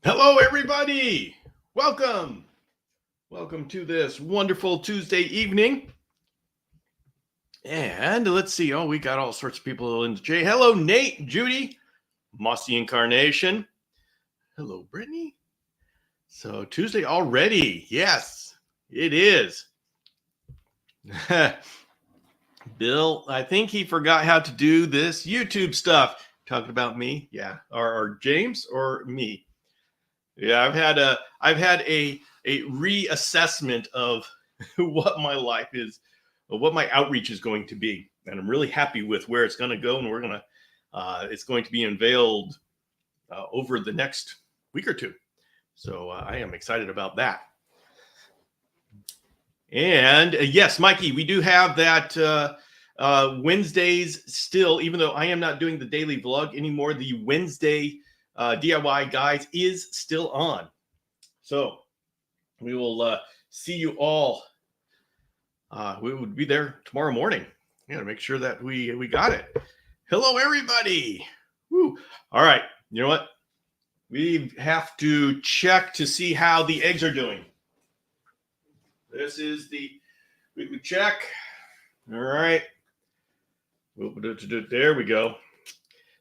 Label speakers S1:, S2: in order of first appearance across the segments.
S1: Hello, everybody. Welcome. Welcome to this wonderful Tuesday evening. And let's see. Oh, we got all sorts of people in the chat. Hello, Nate, Judy, Mossy Incarnation. Hello, Brittany. So Tuesday already. Yes, it is. Bill, I think he forgot how to do this YouTube stuff. Talking about me, yeah, or James or me. Yeah, I've had a reassessment of what my life is, what my outreach is going to be, and I'm really happy with where it's going to go, and it's going to be unveiled over the next week or two. So I am excited about that. And yes, Mikey, we do have that Wednesdays still, even though I am not doing the daily vlog anymore. The Wednesday DIY guides is still on. So we will see you all. We would be there tomorrow morning. Yeah, to make sure that we got it. Hello, everybody. Woo. All right. You know what? We have to check to see how the eggs are doing. This is the weekly check. All right. There we go.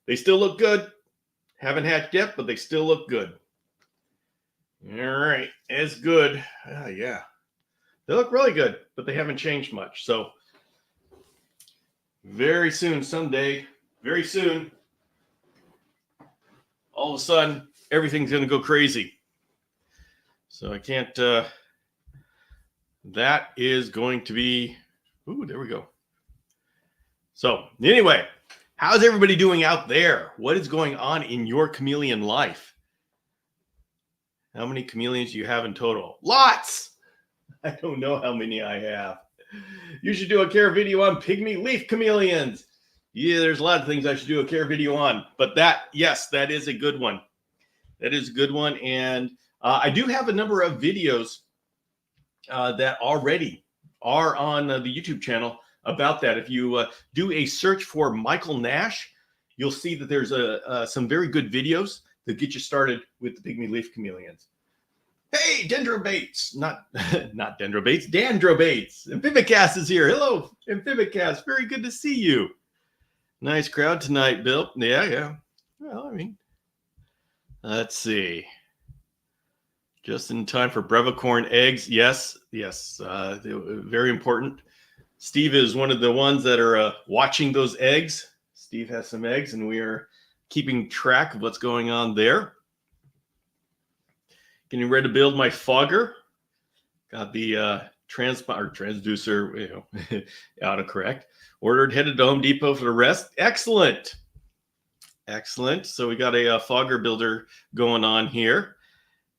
S1: They still look good. Haven't hatched yet, but they still look good. All right. As good. Yeah. They look really good, but they haven't changed much. So very soon, someday, very soon, all of a sudden, everything's going to go crazy. So I can't, that is going to be, ooh, there we go. So anyway, how's everybody doing out there? What is going on in your chameleon life? How many chameleons do you have in total? Lots! I don't know how many I have. You should do a care video on pygmy leaf chameleons. Yeah, there's a lot of things I should do a care video on, but yes, that is a good one. That is a good one. And I do have a number of videos that already are on the YouTube channel about that. If you do a search for Michael Nash, you'll see that there's some very good videos that get you started with the pygmy leaf chameleons. Hey, Dendrobates, not Dendrobates, Dandrobates. Amphibicast is here. Hello, Amphibicast. Very good to see you. Nice crowd tonight, Bill. Yeah. Well, I mean, let's see. Just in time for brevicorn eggs. Yes. Very important. Steve is one of the ones that are watching those eggs. Steve has some eggs, and we are keeping track of what's going on there. Getting ready to build my fogger. Got the transducer, autocorrect. Ordered, headed to Home Depot for the rest. Excellent. So we got a fogger builder going on here.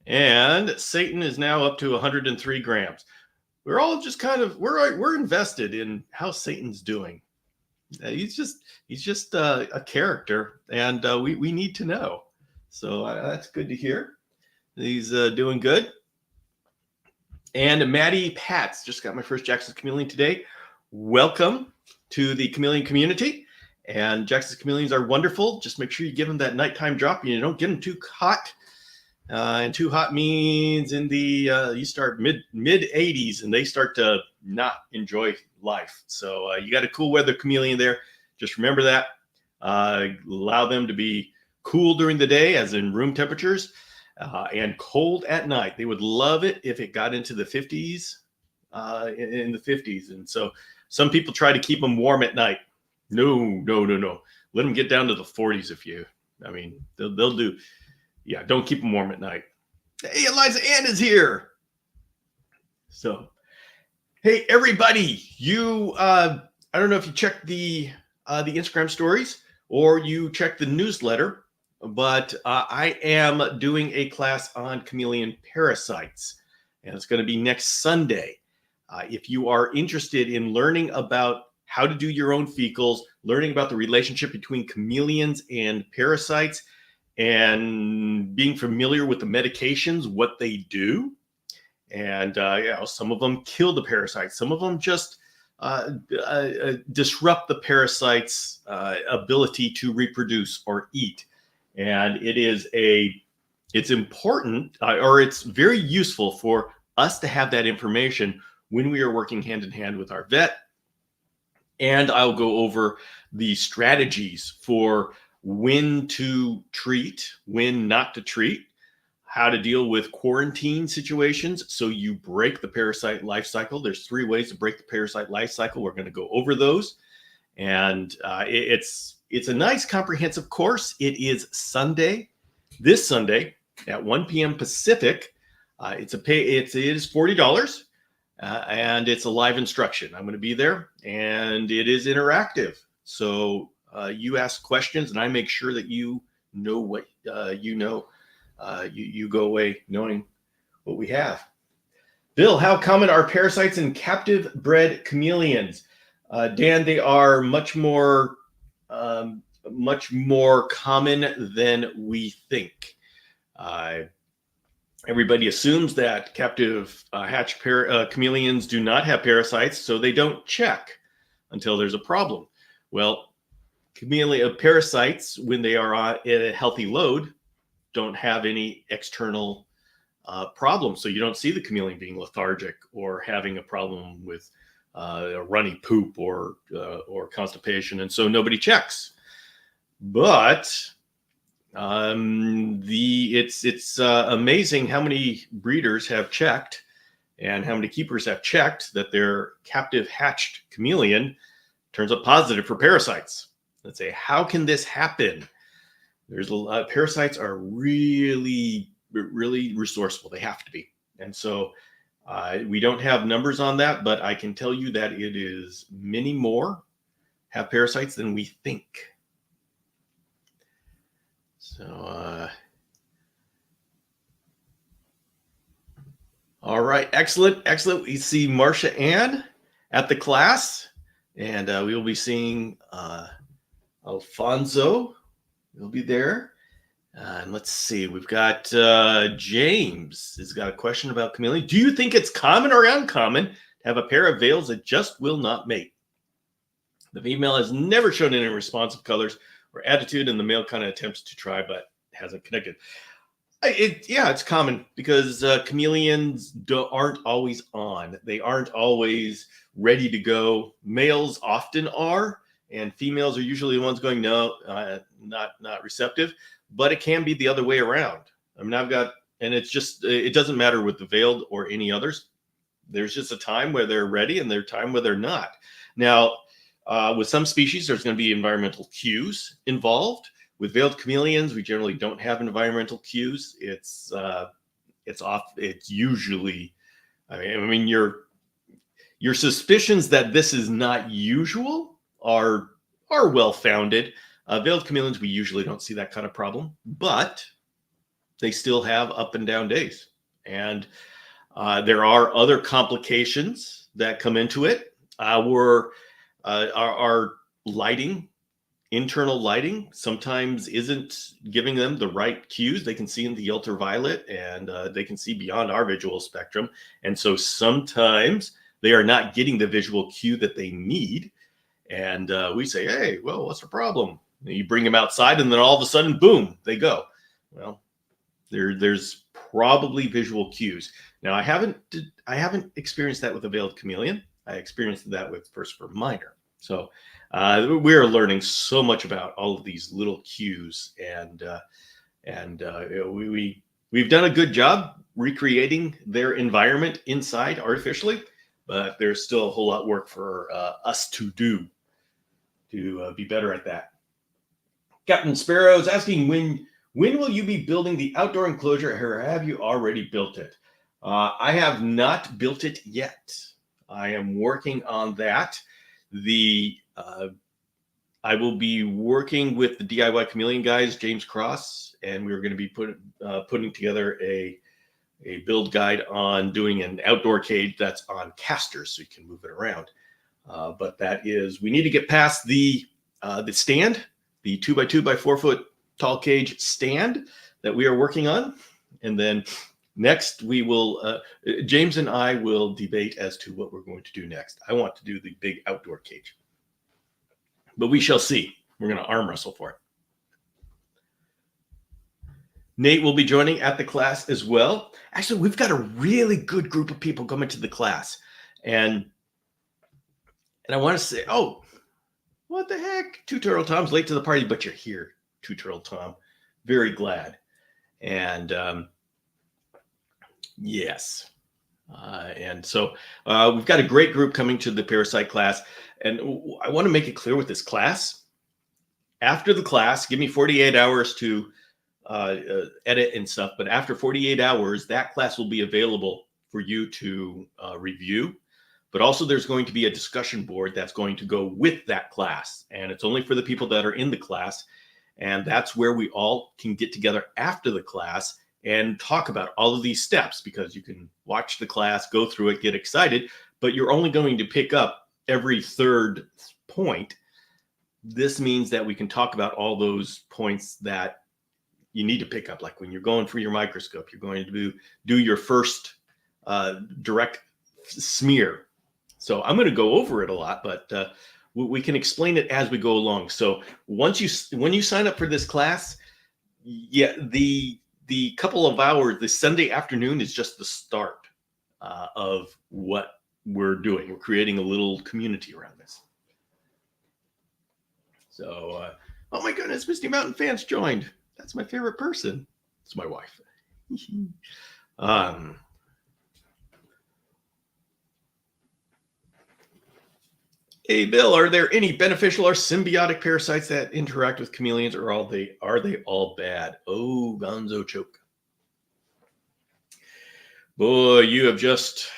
S1: And Satan is now up to 103 grams. We're all just kind of, we're invested in how Satan's doing. He's just a character, and we need to know. So that's good to hear. He's doing good. And Maddie Pats, just got my first Jackson's Chameleon today. Welcome to the chameleon community. And Jackson's Chameleons are wonderful. Just make sure you give them that nighttime drop. You don't get them too hot. And too hot means in the you start mid 80s and they start to not enjoy life. So you got a cool weather chameleon there. Just remember that. Allow them to be cool during the day, as in room temperatures. And cold at night. They would love it if it got into the 50s, in the 50s. And so some people try to keep them warm at night. No. Let them get down to the 40s they'll do. Yeah, don't keep them warm at night. Hey, Eliza Ann is here. So, hey, everybody, I don't know if you checked the Instagram stories or you checked the newsletter, but I am doing a class on chameleon parasites, and it's going to be next Sunday. If you are interested in learning about how to do your own fecals, learning about the relationship between chameleons and parasites, and being familiar with the medications, what they do, and some of them kill the parasites, some of them just disrupt the parasite's ability to reproduce or eat. And it is a it's important or it's very useful for us to have that information when we are working hand in hand with our vet. And I'll go over the strategies for when to treat, when not to treat, how to deal with quarantine situations so you break the parasite life cycle. There's 3 ways to break the parasite life cycle. We're going to go over those. And it's a nice comprehensive course. It is this Sunday at 1 p.m. Pacific. It is $40. And it's a live instruction. I'm going to be there, and it is interactive. So you ask questions, and I make sure that you know what you know. You go away knowing what we have. Bill, how common are parasites in captive bred chameleons? Dan, they are much more common than we think. Everybody assumes that captive hatch chameleons do not have parasites, so they don't check until there's a problem. Well, chameleon parasites, when they are at a healthy load, don't have any external problems. So you don't see the chameleon being lethargic or having a problem with a runny poop or constipation, and so nobody checks. But it's amazing how many breeders have checked and how many keepers have checked that their captive hatched chameleon turns up positive for parasites. Let's say, how can this happen? There's a lot. Parasites are really, really resourceful. They have to be. And so we don't have numbers on that, but I can tell you that it is many more have parasites than we think. So, all right, excellent. We see Marcia Ann at the class, and we will be seeing Alfonso. He'll be there. And let's see, we've got James has got a question about chameleon. Do you think it's common or uncommon to have a pair of veils that just will not mate? The female has never shown any responsive colors or attitude, and the male kind of attempts to try but hasn't connected. It's common because chameleons aren't always on. They aren't always ready to go. Males often are, and females are usually the ones going, no, not receptive. But it can be the other way around. I mean, it doesn't matter with the veiled or any others. There's just a time where they're ready and there's a time where they're not. Now, with some species, there's going to be environmental cues involved. With veiled chameleons, we generally don't have environmental cues. It's usually, I mean, your suspicions that this is not usual are well-founded. Veiled chameleons, we usually don't see that kind of problem, but they still have up and down days. And there are other complications that come into it. Our lighting, internal lighting, sometimes isn't giving them the right cues. They can see in the ultraviolet, and they can see beyond our visual spectrum. And so sometimes they are not getting the visual cue that they need. And we say, hey, well, what's the problem? And you bring them outside, and then all of a sudden, boom, they go. Well, there's probably visual cues. Now, I haven't experienced that with a veiled chameleon. I experienced that with Furcifer minor. So we're learning so much about all of these little cues, and we've done a good job recreating their environment inside artificially, but there's still a whole lot of work for us to do to be better at that. Captain Sparrow is asking, when will you be building the outdoor enclosure, or have you already built it? I have not built it yet. I am working on that. I will be working with the DIY Chameleon guys, James Cross, and we're going to be putting together a build guide on doing an outdoor cage that's on casters so you can move it around. But we need to get past the stand, the 2x2 by 4 foot tall cage stand that we are working on. And then next we will, James and I will debate as to what we're going to do next. I want to do the big outdoor cage, but we shall see. We're going to arm wrestle for it. Nate will be joining at the class as well. Actually, we've got a really good group of people coming to the class. And I want to say, oh, what the heck? Two Turtle Tom's late to the party, but you're here, Two Turtle Tom. Very glad. And yes. And so we've got a great group coming to the parasite class. And I want to make it clear with this class. After the class, give me 48 hours to edit and stuff. But after 48 hours, that class will be available for you to review. But also there's going to be a discussion board that's going to go with that class. And it's only for the people that are in the class. And that's where we all can get together after the class and talk about all of these steps, because you can watch the class, go through it, get excited, but you're only going to pick up every third point. This means that we can talk about all those points that you need to pick up. Like when you're going for your microscope, you're going to do your first direct smear. So I'm going to go over it a lot, but we can explain it as we go along. So when you sign up for this class, yeah, the couple of hours, the Sunday afternoon is just the start of what we're doing. We're creating a little community around this. So, oh my goodness, Misty Mountain fans joined. That's my favorite person. It's my wife. Hey, Bill, are there any beneficial or symbiotic parasites that interact with chameleons, or are they all bad? Oh, Gonzo Choke. Boy, you have just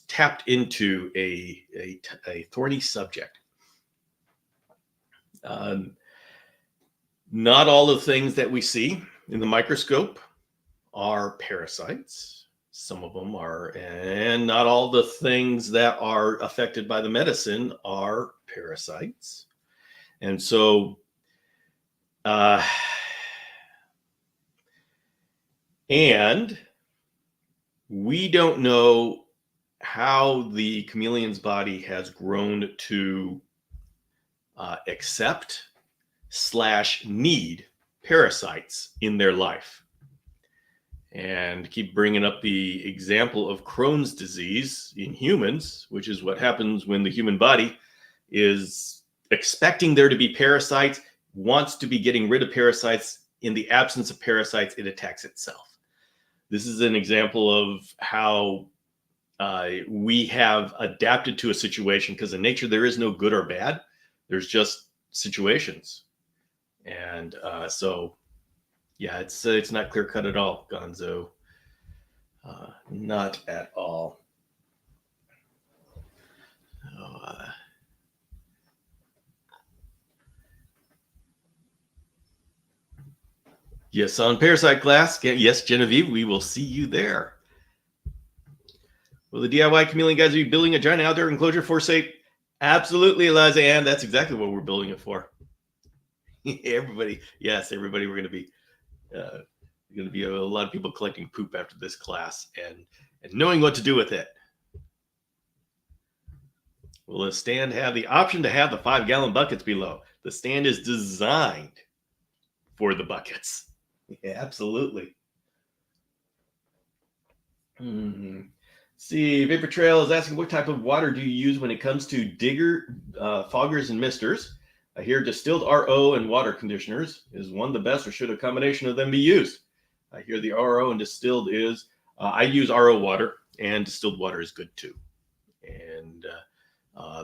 S1: tapped into a thorny subject. Not all the things that we see in the microscope are parasites. Some of them are, and not all the things that are affected by the medicine are parasites. And so, and we don't know how the chameleon's body has grown to accept / need parasites in their life. And keep bringing up the example of Crohn's disease in humans, which is what happens when the human body is expecting there to be parasites, wants to be getting rid of parasites. In the absence of parasites, it attacks itself. This is an example of how we have adapted to a situation, because in nature, there is no good or bad. There's just situations. And so, yeah, it's not clear cut at all, Gonzo. Not at all. Yes, on Parasite class. Yes, Genevieve, we will see you there. Will the DIY chameleon guys be building a giant outdoor enclosure for safe? Absolutely, Eliza Ann. That's exactly what we're building it for. Everybody, we're going to be a lot of people collecting poop after this class and knowing what to do with it. Will the stand have the option to have the 5-gallon buckets below? The stand is designed for the buckets. Yeah, absolutely. See, Vapor Trail is asking, what type of water do you use when it comes to digger, foggers, and misters? I hear distilled RO and water conditioners. Is one the best, or should a combination of them be used? I hear the RO and distilled is, I use RO water, and distilled water is good too. And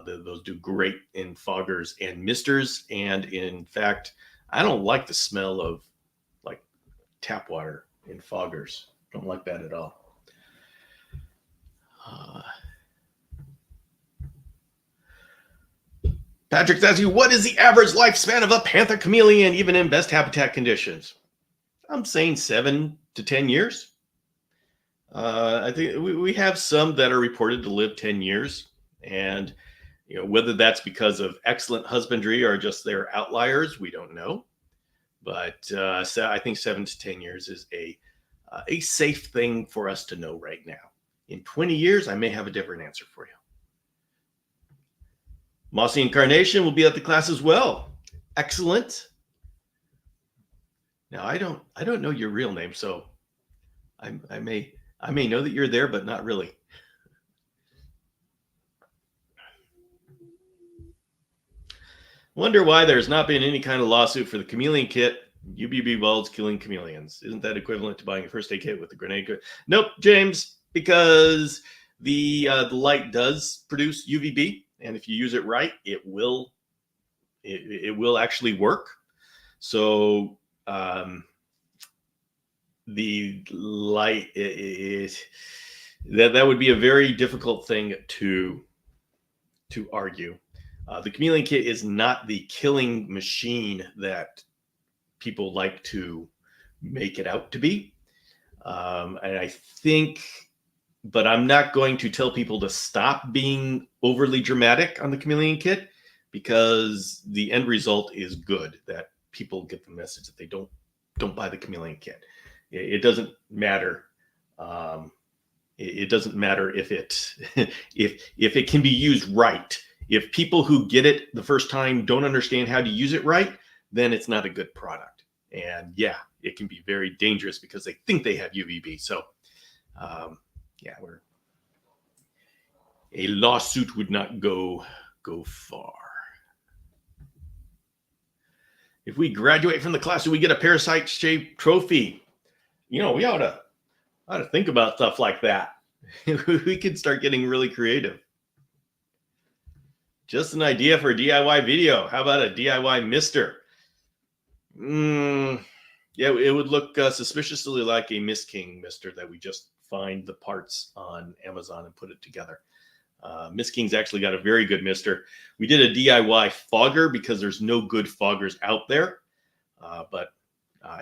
S1: those do great in foggers and misters. And in fact, I don't like the smell of like tap water in foggers. Don't like that at all. Patrick's asking, what is the average lifespan of a panther chameleon, even in best habitat conditions? I'm saying 7 to 10 years. I think we have some that are reported to live 10 years. And whether that's because of excellent husbandry or just they're outliers, we don't know. But so I think 7 to 10 years is a safe thing for us to know right now. In 20 years, I may have a different answer for you. Mossy Incarnation will be at the class as well. Excellent. Now I don't know your real name, so I may know that you're there, but not really. Wonder why there's not been any kind of lawsuit for the Chameleon kit. UBB bulbs killing chameleons. Isn't that equivalent to buying a first aid kit with a grenade kit? Nope, James, because the light does produce UVB, and if you use it right, it will actually work. So the light is that would be a very difficult thing to argue. The Chameleon kit is not the killing machine that people like to make it out to be. And I think, but I'm not going to tell people to stop being overly dramatic on the Chameleon kit, because the end result is good, that people get the message that they don't buy the Chameleon kit. It doesn't matter. It doesn't matter if it if it can be used right. If people who get it the first time don't understand how to use it right, then it's not a good product. And yeah, it can be very dangerous because they think they have UVB. So yeah, a lawsuit would not go far. If we graduate from the class, do we get a parasite-shaped trophy? We ought to think about stuff like that. We could start getting really creative. Just an idea for a DIY video. How about a DIY mister? Yeah, it would look suspiciously like a Miss King mister that we just find the parts on Amazon and put it together. Miss King's actually got a very good mister. We did a DIY fogger because there's no good foggers out there. But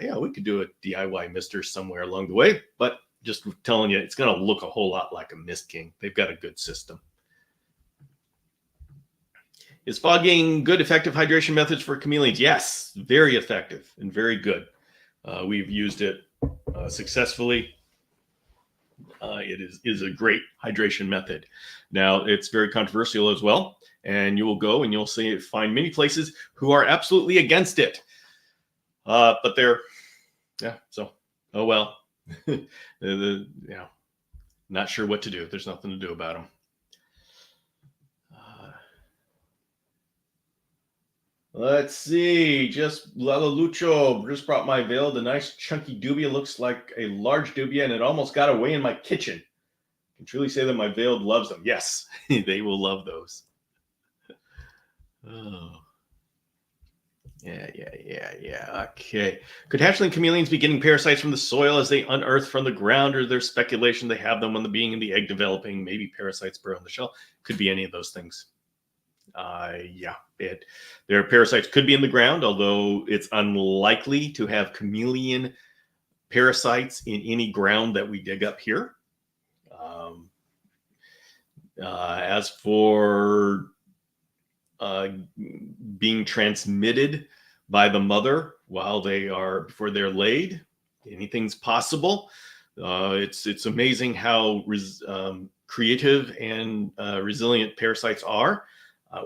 S1: yeah, we could do a DIY mister somewhere along the way. But just telling you, it's going to look a whole lot like a Miss King. They've got a good system. Is fogging good, effective hydration methods for chameleons? Yes, very effective and very good. We've used it successfully. It is a great hydration method. Now, it's very controversial as well, and you will go and you'll find many places who are absolutely against it. But they're, yeah, so, oh well. Not sure what to do. There's nothing to do about them. Let's see. Just Lala Lucho just brought my veiled. A nice chunky dubia. Looks like a large dubia, and it almost got away in my kitchen. I can truly say that my veiled loves them. Yes, they will love those. Oh. Yeah. Okay. Could hatchling chameleons be getting parasites from the soil as they unearth from the ground, or there's speculation they have them when the being in the egg developing? Maybe parasites burrow in the shell. Could be any of those things. Yeah, their parasites could be in the ground, although it's unlikely to have chameleon parasites in any ground that we dig up here. As for being transmitted by the mother before they're laid, anything's possible. It's amazing how creative and resilient parasites are.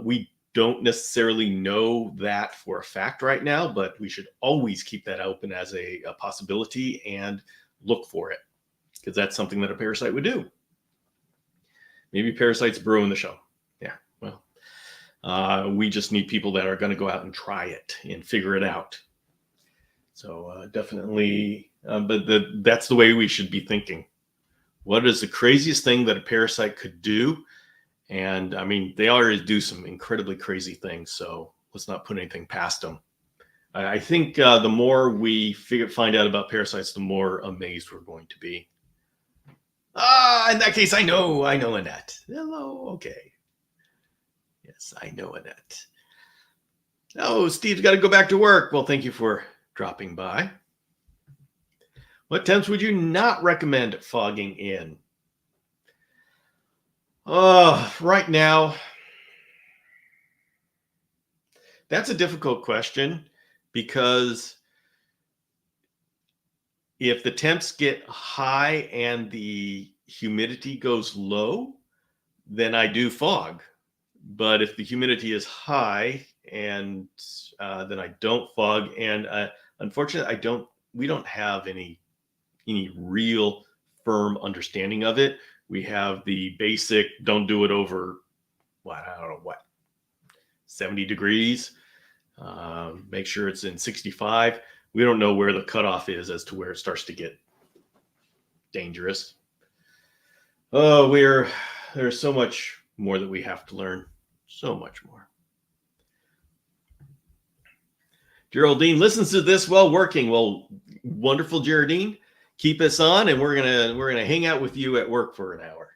S1: We don't necessarily know that for a fact right now, but we should always keep that open as a possibility and look for it, because that's something that a parasite would do. Maybe parasites burrow in the shell. Yeah, well, we just need people that are going to go out and try it and figure it out. So definitely, but that's the way we should be thinking. What is the craziest thing that a parasite could do? And I mean, they already do some incredibly crazy things, so let's not put anything past them. I think the more we find out about parasites, the more amazed we're going to be. In that case, I know Annette. Hello, okay. Yes, I know Annette. Oh, Steve's got to go back to work. Well, thank you for dropping by. What temps would you not recommend fogging in? Right now, that's a difficult question, because if the temps get high and the humidity goes low, then I do fog. But if the humidity is high, and then I don't fog, and unfortunately, we don't have any real firm understanding of it. We have the basic, don't do it over, I don't know, 70 degrees. Make sure it's in 65. We don't know where the cutoff is as to where it starts to get dangerous. Oh, there's so much more that we have to learn. So much more. Geraldine listens to this while working. Well, wonderful, Geraldine. Keep us on, and we're gonna hang out with you at work for an hour.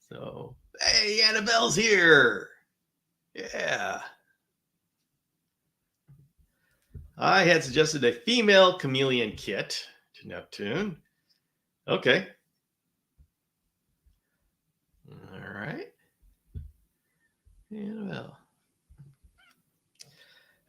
S1: So, hey, Annabelle's here. Yeah. I had suggested a female chameleon kit to Neptune. Okay. All right. Annabelle.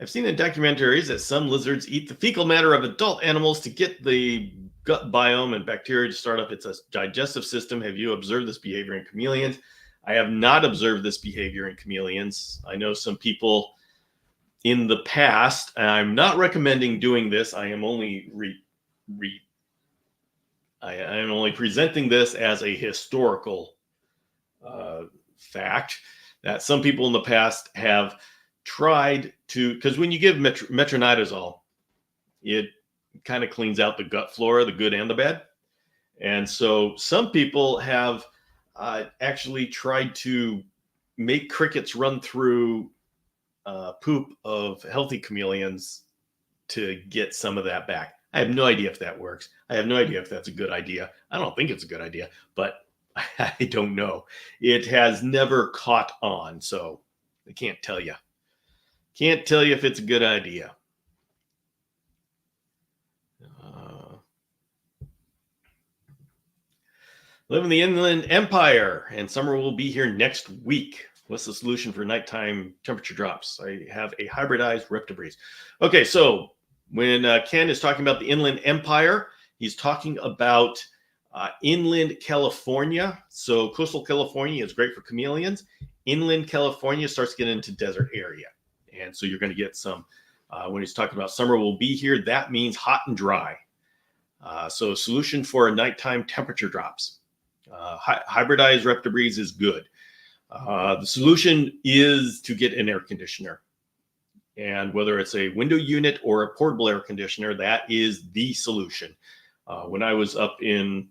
S1: I've seen in documentaries that some lizards eat the fecal matter of adult animals to get the gut biome and bacteria to start up its digestive system. Have you observed this behavior in chameleons? I have not observed this behavior in chameleons. I know some people in the past. I'm not recommending doing this. I am only I am only presenting this as a historical fact that some people in the past have tried to, because when you give metronidazole, it kind of cleans out the gut flora, the good and the bad. And so some people have actually tried to make crickets run through poop of healthy chameleons to get some of that back. I have no idea if that works. I have no idea if that's a good idea. I don't think it's a good idea, but I don't know. It has never caught on, so I can't tell you. Can't tell you if it's a good idea. Live in the Inland Empire, and summer will be here next week. What's the solution for nighttime temperature drops? I have a hybridized reptibreeze. Okay, so when Ken is talking about the Inland Empire, he's talking about inland California. So coastal California is great for chameleons. Inland California starts getting into desert area. And so you're going to get some, when he's talking about summer will be here, that means hot and dry. So solution for a nighttime temperature drops. Hybridized reptibreeze is good. The solution is to get an air conditioner. And whether it's a window unit or a portable air conditioner, that is the solution. When I was up in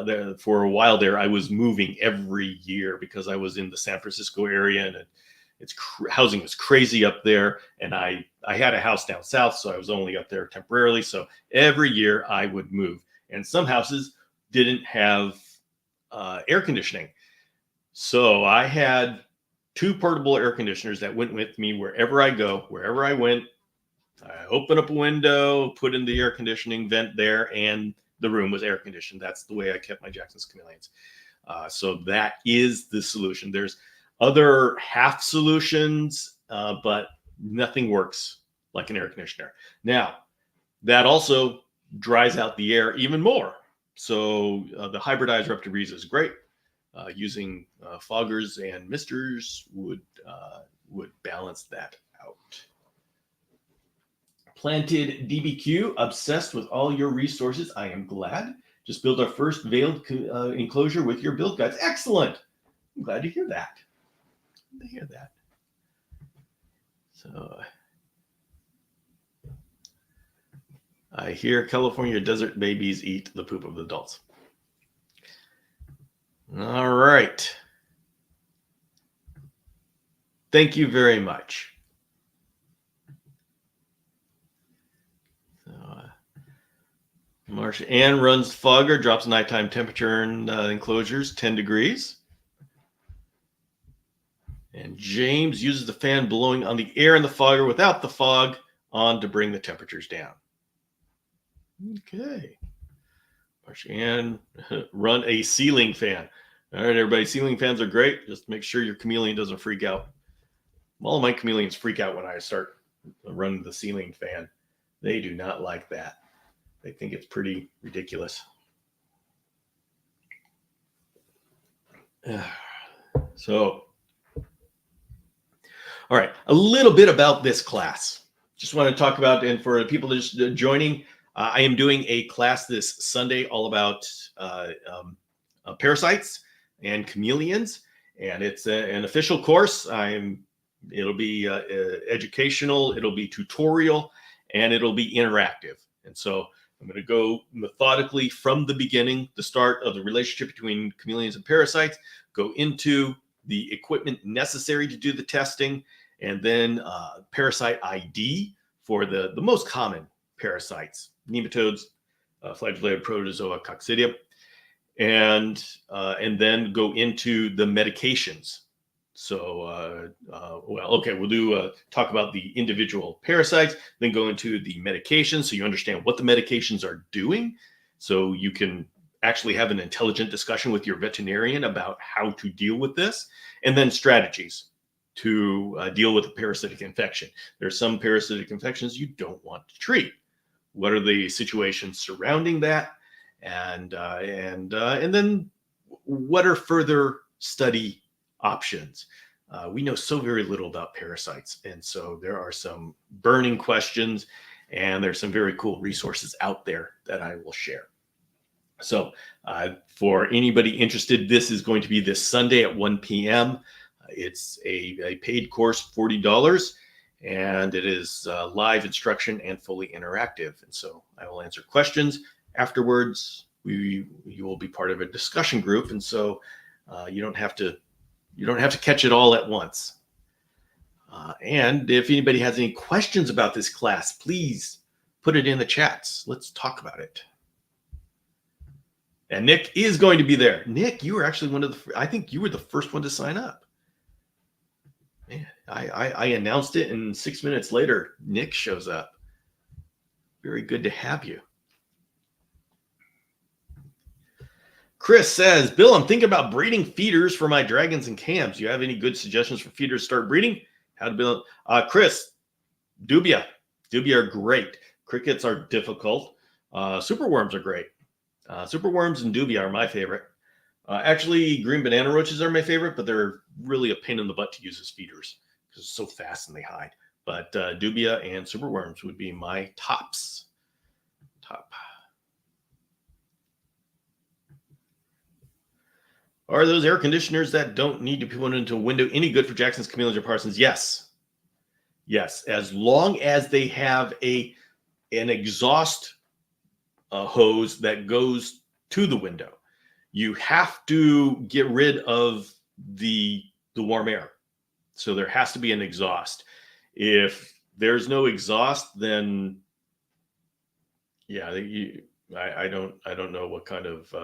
S1: there for a while there, I was moving every year because I was in the San Francisco area, and housing was crazy up there. And I had a house down south, so I was only up there temporarily. So every year I would move, and some houses didn't have air conditioning. So I had 2 portable air conditioners that went with me wherever I go, wherever I went. I open up a window, put in the air conditioning vent there, and the room was air conditioned. That's the way I kept my Jackson's chameleons. So that is the solution. There's other half solutions, but nothing works like an air conditioner. Now, that also dries out the air even more. So the hybridized reptibreeze is great. Using foggers and misters would balance that out. Planted DBQ, obsessed with all your resources. I am glad. Just built our first veiled enclosure with your build guides. Excellent. I'm glad to hear that. So I hear California desert babies eat the poop of adults. All right. Thank you very much. So, Marsha Ann runs fogger, drops nighttime temperature in enclosures, 10 degrees. And James uses the fan blowing on the air in the fogger without the fog on to bring the temperatures down. Okay. Marsha Ann, run a ceiling fan. All right, everybody, ceiling fans are great. Just make sure your chameleon doesn't freak out. All of my chameleons freak out when I start running the ceiling fan. They do not like that. They think it's pretty ridiculous. So, all right, a little bit about this class. just want to talk about, and for people just joining, I am doing a class this Sunday all about parasites and chameleons, and it's an official course. It'll be educational, it'll be tutorial, and it'll be interactive. And so I'm going to go methodically from the beginning, the start of the relationship between chameleons and parasites, go into the equipment necessary to do the testing, and then parasite ID for the most common parasites, nematodes, flagellated protozoa, coccidia, and then go into the medications. So, we'll do talk about the individual parasites, then go into the medications so you understand what the medications are doing, so you can actually have an intelligent discussion with your veterinarian about how to deal with this, and then strategies to deal with a parasitic infection. There's some parasitic infections you don't want to treat. What are the situations surrounding that? And then what are further study options? We know so very little about parasites, and so there are some burning questions, and there's some very cool resources out there that I will share. So for anybody interested, this is going to be this Sunday at 1 p.m. It's a paid course, $40, and it is live instruction and fully interactive. And so I will answer questions afterwards. You will be part of a discussion group, and so you don't have to catch it all at once. And if anybody has any questions about this class, please put it in the chats. Let's talk about it. And Nick is going to be there. Nick, you were actually I think you were the first one to sign up. Man, I announced it, and 6 minutes later, Nick shows up. Very good to have you. Chris says, Bill, I'm thinking about breeding feeders for my dragons and cams. Do you have any good suggestions for feeders to start breeding? How to build? Chris, dubia. Dubia are great. Crickets are difficult. Superworms are great. Superworms and dubia are my favorite. Actually, green banana roaches are my favorite, but they're really a pain in the butt to use as feeders because it's so fast and they hide. But dubia and superworms would be my top. Are those air conditioners that don't need to be put into a window any good for Jackson's, chameleons, or Parsons? Yes. Yes, as long as they have an exhaust hose that goes to the window. You have to get rid of the warm air. So there has to be an exhaust. If there's no exhaust, then yeah, I don't know what kind of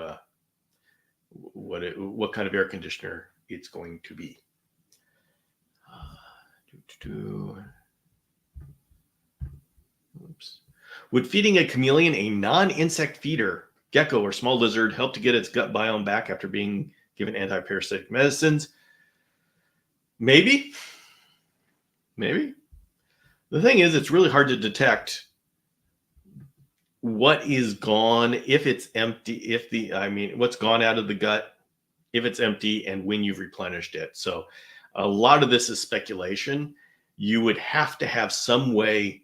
S1: what kind of air conditioner it's going to be. Oops. Would feeding a chameleon a non-insect feeder, gecko or small lizard, help to get its gut biome back after being given anti-parasitic medicines? Maybe. The thing is, it's really hard to detect what is gone, if it's empty, what's gone out of the gut, if it's empty, and when you've replenished it. So a lot of this is speculation. You would have to have some way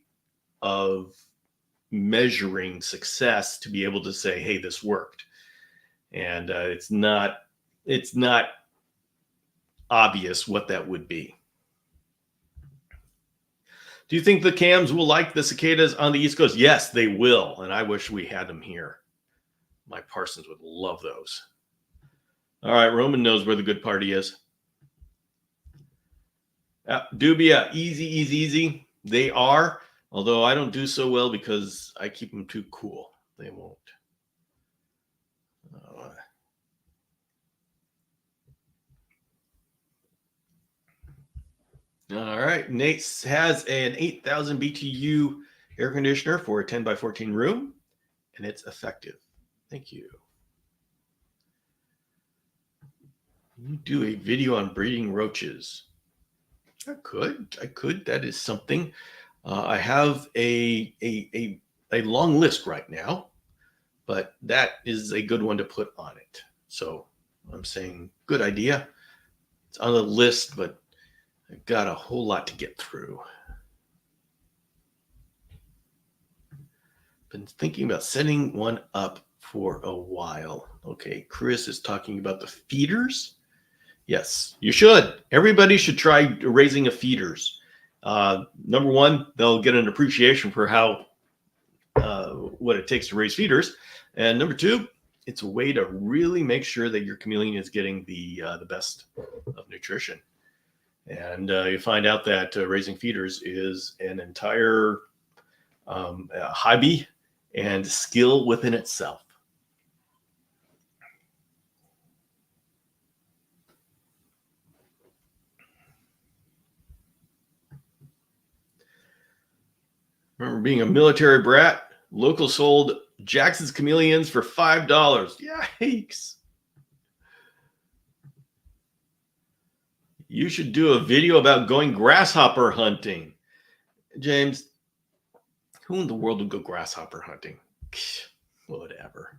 S1: of measuring success to be able to say, hey, this worked. And it's not obvious what that would be. Do you think the cams will like the cicadas on the East Coast? Yes, they will. And I wish we had them here. My Parsons would love those. All right, Roman knows where the good party is. Dubia, easy. They are, although I don't do so well because I keep them too cool. They won't. All right, Nate has an 8,000 BTU air conditioner for a 10 by 14 room, and it's effective. Thank you. You do a video on breeding roaches. I could. That is something. I have a long list right now, but that is a good one to put on it. So I'm saying good idea. It's on the list, but I've got a whole lot to get through. Been thinking about setting one up for a while. Okay, Chris is talking about the feeders. Yes, you should. Everybody should try raising a feeders. Number one, they'll get an appreciation for how what it takes to raise feeders, and number two, it's a way to really make sure that your chameleon is getting the best of nutrition. And you find out that raising feeders is an entire hobby and skill within itself. Remember being a military brat? Local sold Jackson's chameleons for $5. Yikes. You should do a video about going grasshopper hunting. James, who in the world would go grasshopper hunting? Whatever.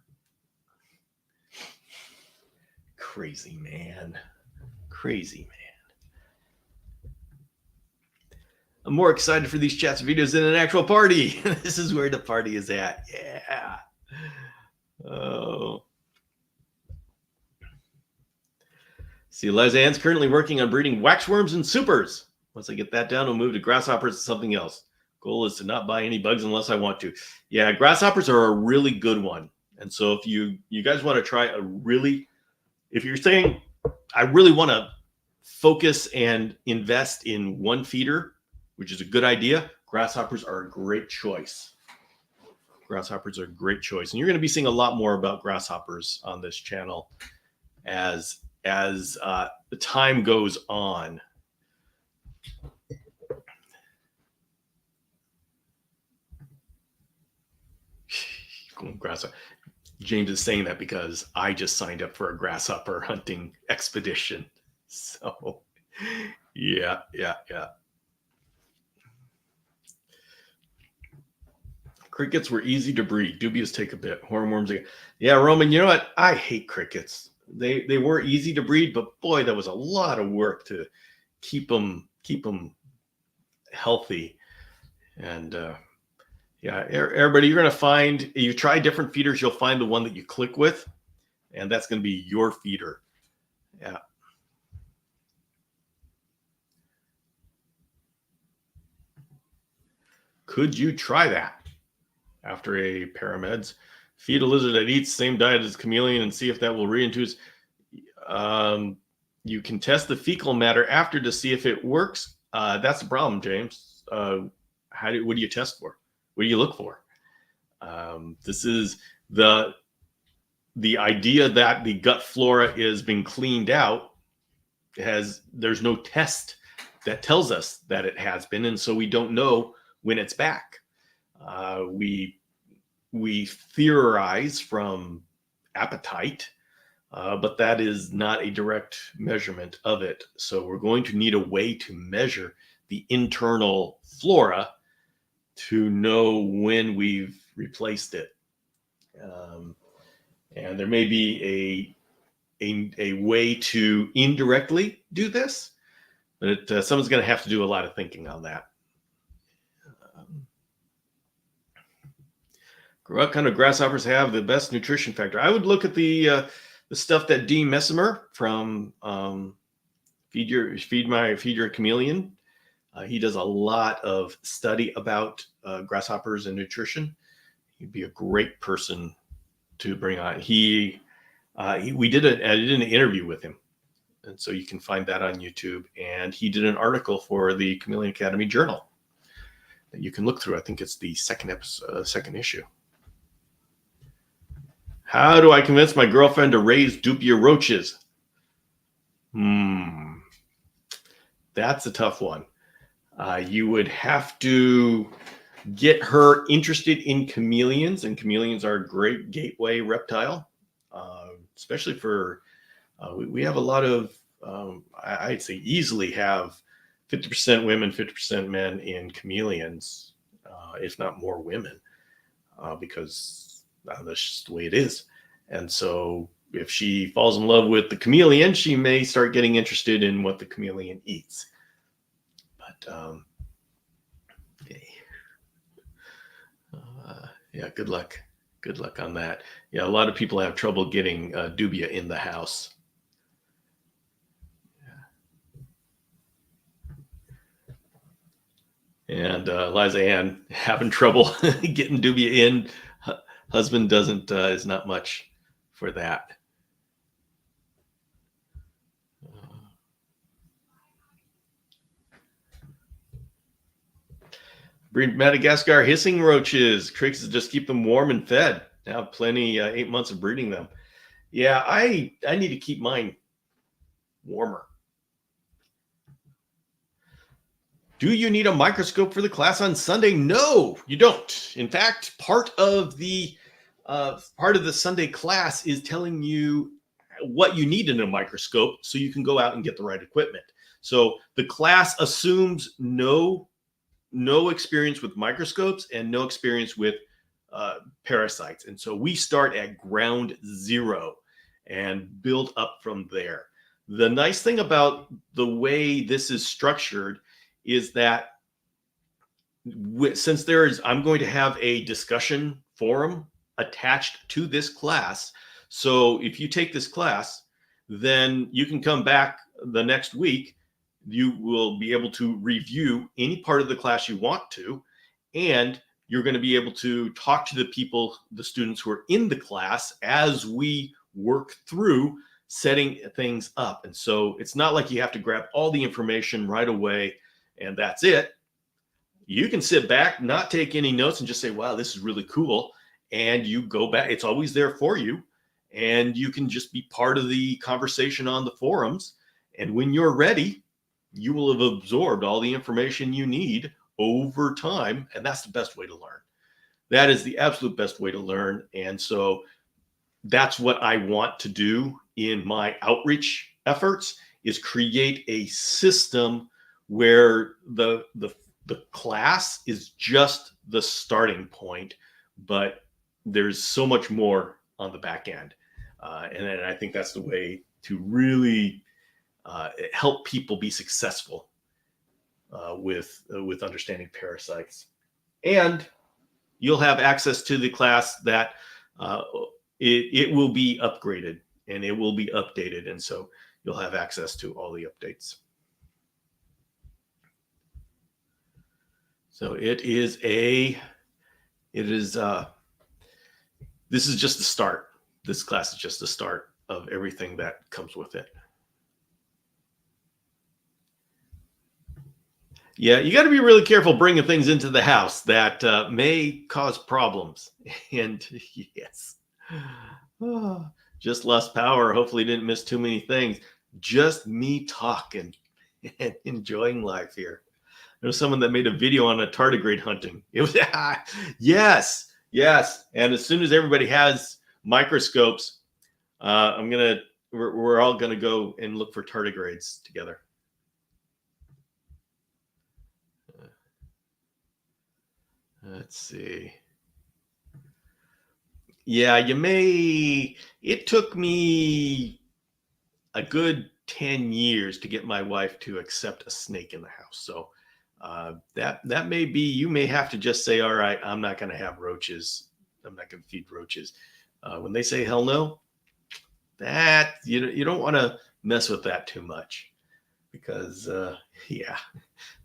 S1: Crazy man. Crazy man. I'm more excited for these chats videos than an actual party. This is where the party is at. Yeah. Oh. See, Eliza Ann's currently working on breeding waxworms and supers. Once I get that down, we'll move to grasshoppers and something else. Goal is to not buy any bugs unless I want to. Yeah, grasshoppers are a really good one. And so if you guys want to try if you're saying, I really want to focus and invest in one feeder, which is a good idea, grasshoppers are a great choice. Grasshoppers are a great choice. And you're going to be seeing a lot more about grasshoppers on this channel as the time goes on. Grasshopper. James is saying that because I just signed up for a grasshopper hunting expedition. So, yeah. Crickets were easy to breed. Dubious take a bit. Hornworms. Yeah, Roman, you know what? I hate crickets. They were easy to breed, but boy, that was a lot of work to keep them healthy. And yeah, everybody, you're going to find, you try different feeders, you'll find the one that you click with, and that's going to be your feeder. Yeah. Could you try that after a parameds? Feed a lizard that eats the same diet as chameleon and see if that will reintroduce. You can test the fecal matter after to see if it works. That's the problem, James. What do you test for? What do you look for? This is the idea that the gut flora is being cleaned out. There's no test that tells us that it has been, and so we don't know when it's back. We theorize from appetite, but that is not a direct measurement of it. So we're going to need a way to measure the internal flora to know when we've replaced it. And there may be a way to indirectly do this, but someone's going to have to do a lot of thinking on that. What kind of grasshoppers have the best nutrition factor? I would look at the stuff that Dean Messimer from Feed Your Chameleon. He does a lot of study about grasshoppers and nutrition. He'd be a great person to bring on. I did an interview with him, and so you can find that on YouTube. And he did an article for the Chameleon Academy Journal that you can look through. I think it's the second issue. How do I convince my girlfriend to raise dupia roaches? That's a tough one. You would have to get her interested in chameleons, and chameleons are a great gateway reptile, especially for, we have a lot of, I'd say easily have 50% women, 50% men in chameleons, if not more women, because that's just the way it is. And so if she falls in love with the chameleon, she may start getting interested in what the chameleon eats. But Yeah, good luck. Good luck on that. Yeah, a lot of people have trouble getting dubia in the house. And Liza Ann having trouble getting dubia in. Husband doesn't is not much for that. Breed Madagascar hissing roaches. Tricks is just keep them warm and fed. Now plenty 8 months of breeding them. Yeah, I need to keep mine warmer. Do you need a microscope for the class on Sunday? No, you don't. In fact, part of the Sunday class is telling you what you need in a microscope so you can go out and get the right equipment. So the class assumes no experience with microscopes and no experience with parasites. And so we start at ground zero and build up from there. The nice thing about the way this is structured is that since I'm going to have a discussion forum attached to this class. So if you take this class, then you can come back the next week. You will be able to review any part of the class you want to, and you're going to be able to talk to the people, the students who are in the class as we work through setting things up. And so it's not like you have to grab all the information right away and that's it. You can sit back, not take any notes, and just say, wow, this is really cool. And you go back. It's always there for you. And you can just be part of the conversation on the forums. And when you're ready, you will have absorbed all the information you need over time. And that's the best way to learn. That is the absolute best way to learn. And so that's what I want to do in my outreach efforts, is create a system where the class is just the starting point, but there's so much more on the back end. And then I think that's the way to really help people be successful with understanding parasites. And you'll have access to the class that it will be upgraded and it will be updated. And so you'll have access to all the updates. So this is just the start. This class is just the start of everything that comes with it. Yeah, you got to be really careful bringing things into the house that may cause problems. And yes, just lost power. Hopefully didn't miss too many things. Just me talking and enjoying life here. There was someone that made a video on a tardigrade hunting. It was yes. And as soon as everybody has microscopes, we're all gonna go and look for tardigrades together. Let's see. Yeah, it took me a good 10 years to get my wife to accept a snake in the house. So that may be, you may have to just say, all right, I'm not going to have roaches. I'm not going to feed roaches. When they say hell no, that you don't want to mess with that too much, because yeah,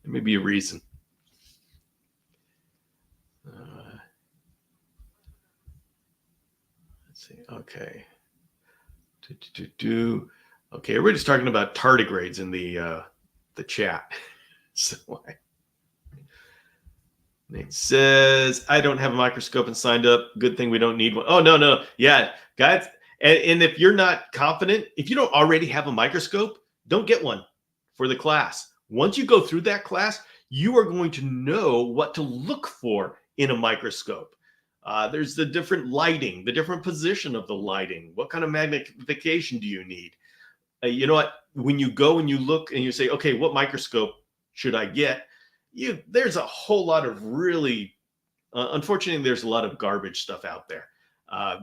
S1: there may be a reason. Let's see. Okay. Okay, everybody's talking about tardigrades in the chat. So Nate says, I don't have a microscope and signed up. Good thing we don't need one. Oh, no. Yeah, guys. And if you're not confident, if you don't already have a microscope, don't get one for the class. Once you go through that class, you are going to know what to look for in a microscope. There's the different lighting, the different position of the lighting. What kind of magnification do you need? You know what? When you go and you look and you say, okay, what microscope should I get? There's a whole lot of really, unfortunately, there's a lot of garbage stuff out there.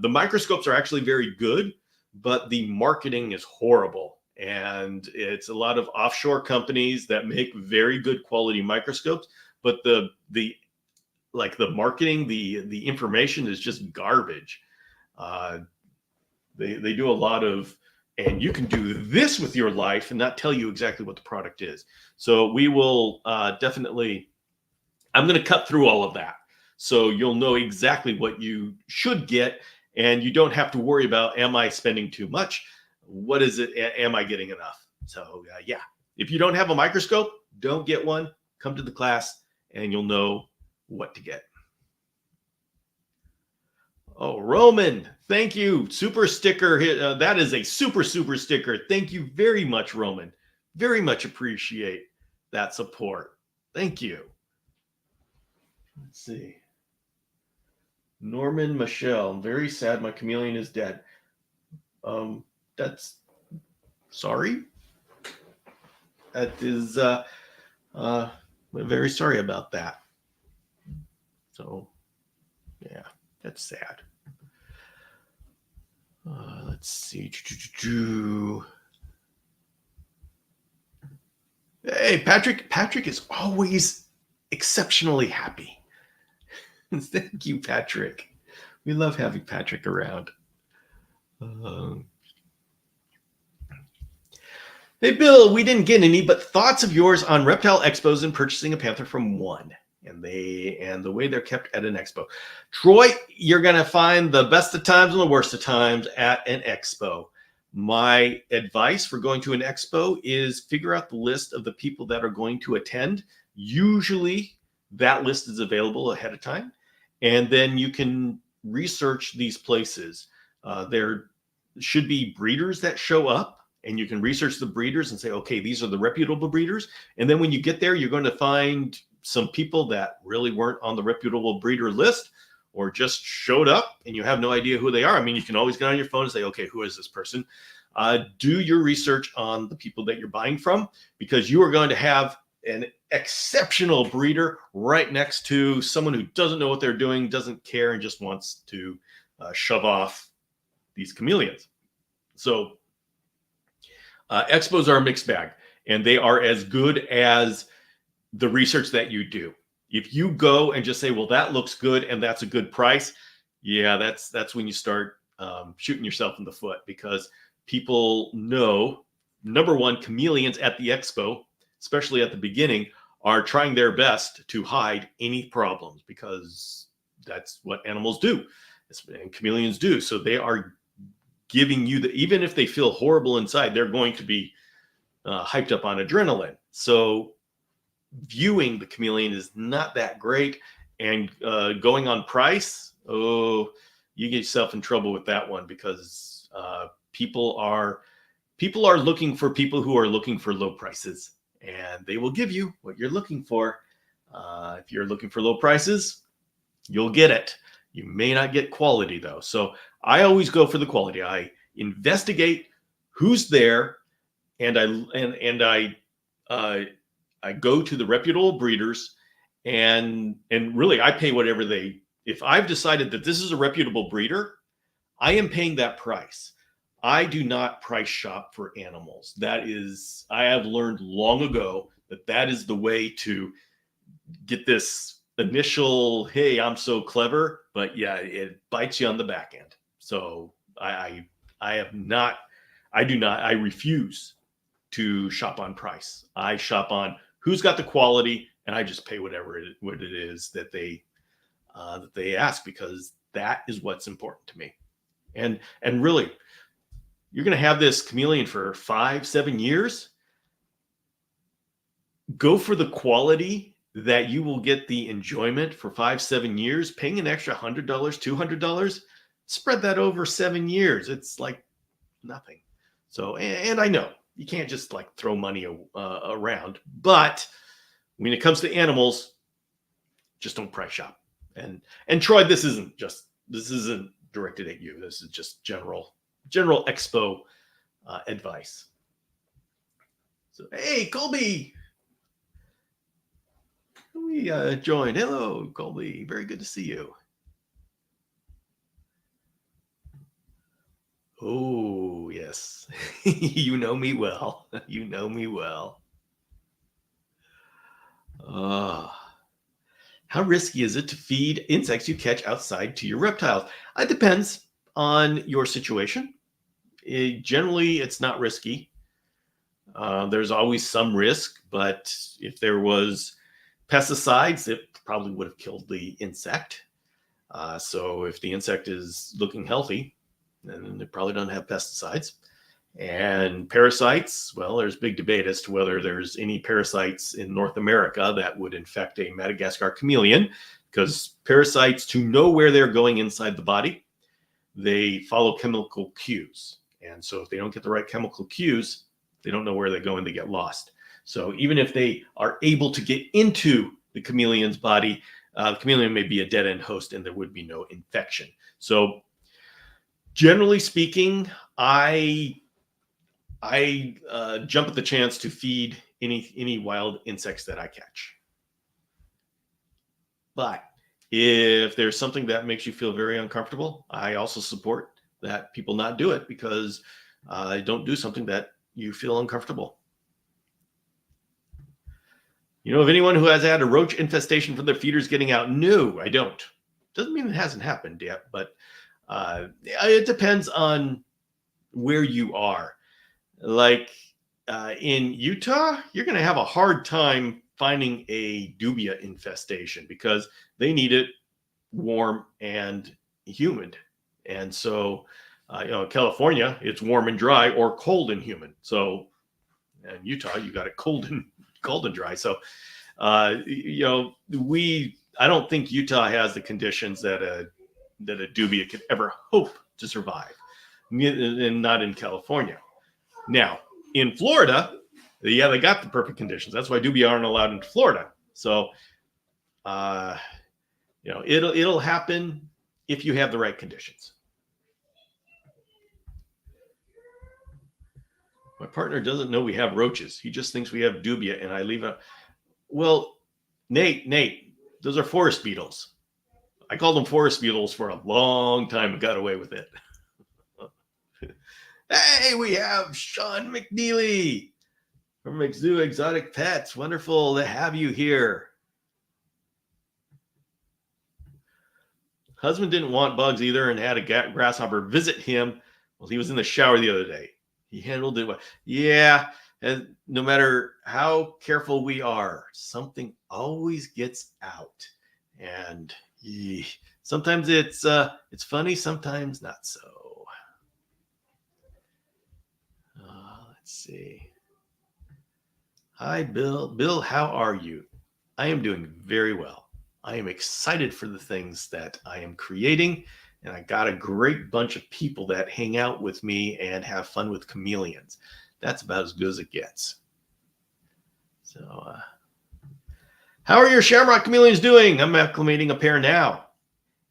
S1: The microscopes are actually very good, but the marketing is horrible. And it's a lot of offshore companies that make very good quality microscopes, but the like the marketing, the information is just garbage. They do a lot of, and you can do this with your life and not tell you exactly what the product is. So we will definitely, I'm going to cut through all of that. So you'll know exactly what you should get, and you don't have to worry about, am I spending too much? What is it? Am I getting enough? So yeah, if you don't have a microscope, don't get one. Come to the class and you'll know what to get. Oh, Roman, thank you. Super sticker. That is a super sticker. Thank you very much, Roman. Very much appreciate that support. Thank you. Let's see. Norman Michelle, I'm very sad my chameleon is dead. That's sorry. That is we're very sorry about that. So yeah, that's sad. Let's see. Hey, Patrick. Patrick is always exceptionally happy. Thank you, Patrick. We love having Patrick around. Hey, Bill, we didn't get any, but thoughts of yours on reptile expos and purchasing a panther from one, and the way they're kept at an expo. Troy, you're going to find the best of times and the worst of times at an expo. My advice for going to an expo is figure out the list of the people that are going to attend. Usually that list is available ahead of time. And then you can research these places. There should be breeders that show up, and you can research the breeders and say, okay, these are the reputable breeders. And then when you get there, you're going to find some people that really weren't on the reputable breeder list or just showed up and you have no idea who they are. I mean, you can always get on your phone and say, okay, who is this person? Do your research on the people that you're buying from, because you are going to have an exceptional breeder right next to someone who doesn't know what they're doing, doesn't care, and just wants to shove off these chameleons. So expos are a mixed bag, and they are as good as the research that you do. If you go and just say, well, that looks good and that's a good price, yeah, that's when you start shooting yourself in the foot, because people know, number one, chameleons at the expo, especially at the beginning, are trying their best to hide any problems, because that's what animals do and chameleons do. So they are giving you even if they feel horrible inside, they're going to be hyped up on adrenaline. So viewing the chameleon is not that great, and going on price, you get yourself in trouble with that one, because people are looking for people who are looking for low prices, and they will give you what you're looking for. If you're looking for low prices, you'll get it. You may not get quality though. So I always go for the quality. I investigate who's there, and I go to the reputable breeders, and really I pay whatever if I've decided that this is a reputable breeder, I am paying that price. I do not price shop for animals. I have learned long ago that is the way to get this initial, hey, I'm so clever, but yeah, it bites you on the back end. So I refuse to shop on price. I shop on who's got the quality, and I just pay what it is that they ask, because that is what's important to me. And really, you're going to have this chameleon for 5-7 years. Go for the quality that you will get the enjoyment for 5-7 years. Paying an extra $100, $200, spread that over 7 years. It's like nothing. So, and I know you can't just like throw money around, but when it comes to animals, just don't price shop. And Troy, this isn't directed at you. This is just general expo advice. So, hey, Colby, we joined. Hello, Colby. Very good to see you. Oh, yes. You know me well. You know me well. How How risky is it to feed insects you catch outside to your reptiles? It depends on your situation. Generally, it's not risky. There's always some risk, but if there was pesticides, it probably would have killed the insect. So if the insect is looking healthy, then it probably doesn't have pesticides. And parasites, well, there's big debate as to whether there's any parasites in North America that would infect a Madagascar chameleon, because parasites, to know where they're going inside the body, they follow chemical cues. And so if they don't get the right chemical cues, they don't know where they go and they get lost. So even if they are able to get into the chameleon's body, the chameleon may be a dead end host and there would be no infection. So generally speaking, I jump at the chance to feed any wild insects that I catch. But if there's something that makes you feel very uncomfortable, I also support that people not do it, because don't do something that you feel uncomfortable. You know of anyone who has had a roach infestation from their feeders getting out? No, I don't. Doesn't mean it hasn't happened yet, but it depends on where you are. Like in Utah, you're going to have a hard time finding a dubia infestation because they need it warm and humid. And so, California, it's warm and dry, or cold and humid. So in Utah, you got it cold and dry. So, I don't think Utah has the conditions that a dubia could ever hope to survive, and not in California. Now, in Florida, yeah, they got the perfect conditions. That's why dubia aren't allowed in Florida. So, it'll happen if you have the right conditions. My partner doesn't know we have roaches. He just thinks we have dubia, and I leave it. Well, Nate, those are forest beetles. I called them forest beetles for a long time and got away with it. Hey, we have Sean McNeely from McZoo Exotic Pets. Wonderful to have you here. Husband didn't want bugs either and had a grasshopper visit him while he was in the shower the other day. He handled it well. Yeah, and no matter how careful we are, something always gets out. And sometimes it's funny, sometimes not so. Let's see. Hi, Bill. Bill, how are you? I am doing very well. I am excited for the things that I am creating, and I got a great bunch of people that hang out with me and have fun with chameleons. That's about as good as it gets. So, how are your shamrock chameleons doing? I'm acclimating a pair now.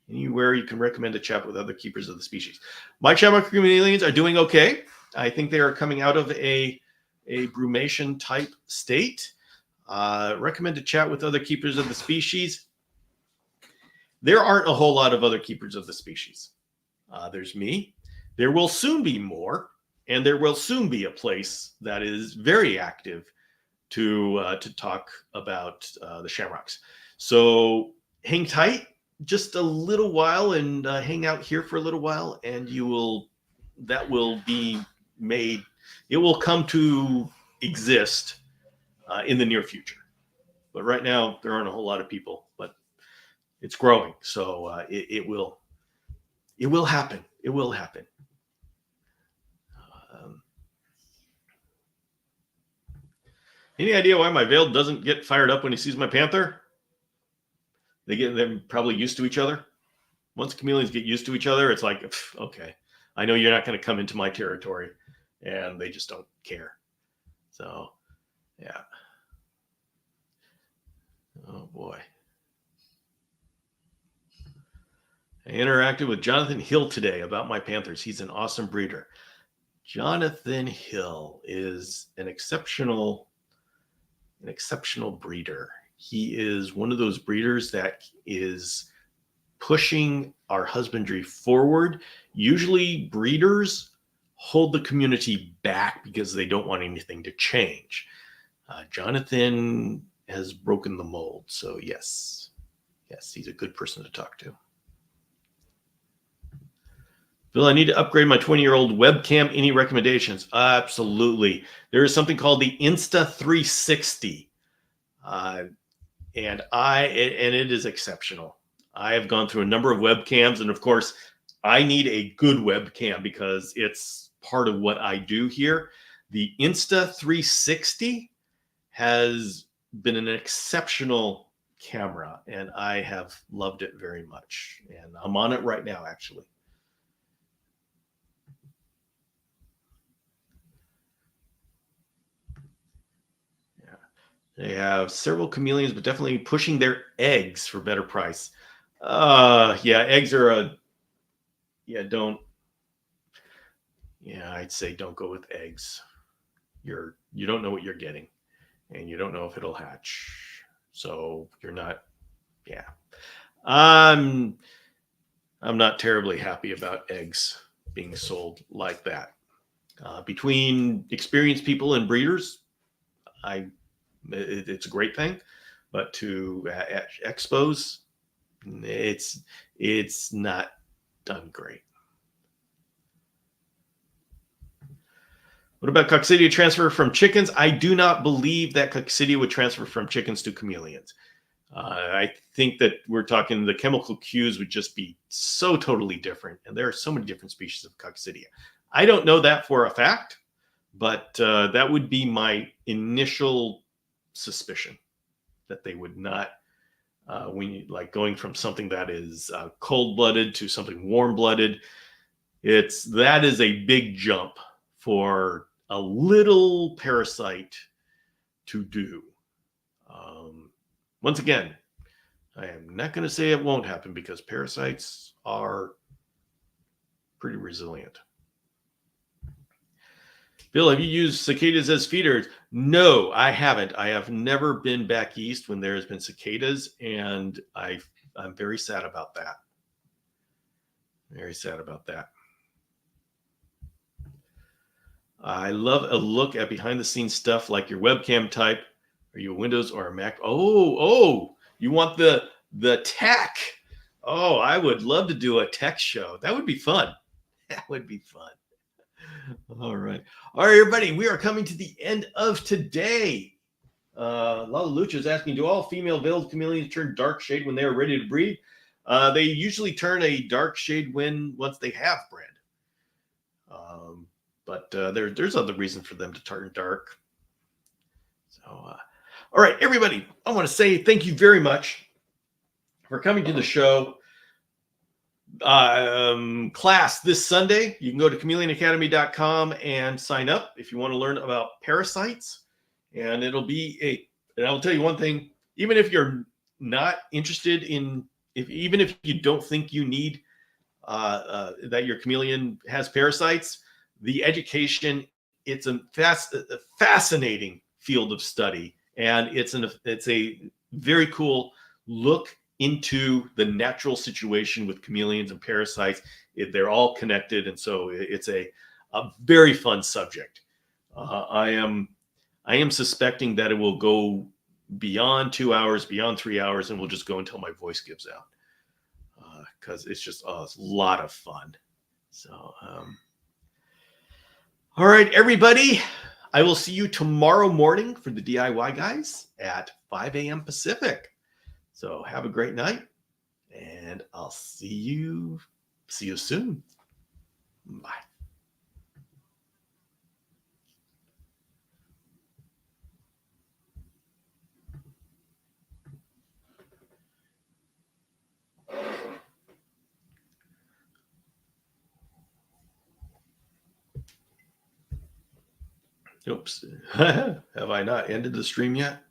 S1: Anywhere you can recommend a chat with other keepers of the species. My shamrock chameleons are doing okay. I think they are coming out of a brumation type state. Recommend to chat with other keepers of the species. There aren't a whole lot of other keepers of the species. There's me. There will soon be more, and there will soon be a place that is very active to talk about the shamrocks. So hang tight just a little while and hang out here for a little while, and that will be made. It will come to exist in the near future. But right now, there aren't a whole lot of people, but it's growing. So it will happen. It will happen. Any idea why my veil doesn't get fired up when he sees my panther? They're probably used to each other. Once chameleons get used to each other, it's like, okay, I know you're not going to come into my territory, and they just don't care. So, yeah. Oh boy. I interacted with Jonathan Hill today about my panthers. He's an awesome breeder. Jonathan Hill is an exceptional breeder. He is one of those breeders that is pushing our husbandry forward. Usually breeders hold the community back because they don't want anything to change. Jonathan has broken the mold. So yes. Yes, he's a good person to talk to. Bill, I need to upgrade my 20-year-old webcam. Any recommendations? Absolutely. There is something called the Insta360. And it is exceptional. I have gone through a number of webcams, and of course, I need a good webcam because it's part of what I do here. The Insta360 has been an exceptional camera, and I have loved it very much. And I'm on it right now, actually. They have several chameleons, but definitely pushing their eggs for better price. Yeah, eggs are I'd say don't go with eggs. You don't know what you're getting, and you don't know if it'll hatch. So you're not, yeah. I'm not terribly happy about eggs being sold like that. Between experienced people and breeders, it's a great thing, but to expos, it's not done great. What about coccidia transfer from chickens? I do not believe that coccidia would transfer from chickens to chameleons. I think that we're talking the chemical cues would just be so totally different, and there are so many different species of coccidia. I don't know that for a fact, but that would be my initial suspicion that they would not. When you like going from something that is cold-blooded to something warm-blooded, that is a big jump for a little parasite to do. Once again, I am not going to say it won't happen because parasites are pretty resilient. Bill, have you used cicadas as feeders? No, I haven't. I have never been back east when there has been cicadas, and I'm very sad about that. Very sad about that. I love a look at behind the scenes stuff like your webcam type. Are you a Windows or a Mac? Oh, you want the tech. Oh, I would love to do a tech show. That would be fun. That would be fun. All right, everybody. We are coming to the end of today. Lala Lucha is asking, do all female veiled chameleons turn dark shade when they are ready to breed? They usually turn a dark shade once they have bred. But there's other reasons for them to turn dark. So, all right, everybody, I want to say thank you very much for coming to the show. Class this Sunday, you can go to chameleonacademy.com and sign up if you want to learn about parasites. And it'll be and I will tell you one thing, even if you're not interested in, even if you don't think you need that your chameleon has parasites, the education, it's a fascinating field of study, and it's a very cool look into the natural situation with chameleons and parasites. They're all connected, and so it's a very fun subject. I am suspecting that it will go beyond 2 hours, beyond 3 hours, and we'll just go until my voice gives out, because it's just it's a lot of fun. So, all right, everybody. I will see you tomorrow morning for the DIY guys at 5 a.m. Pacific. So have a great night, and I'll see you soon. Bye. Oops. Have I not ended the stream yet?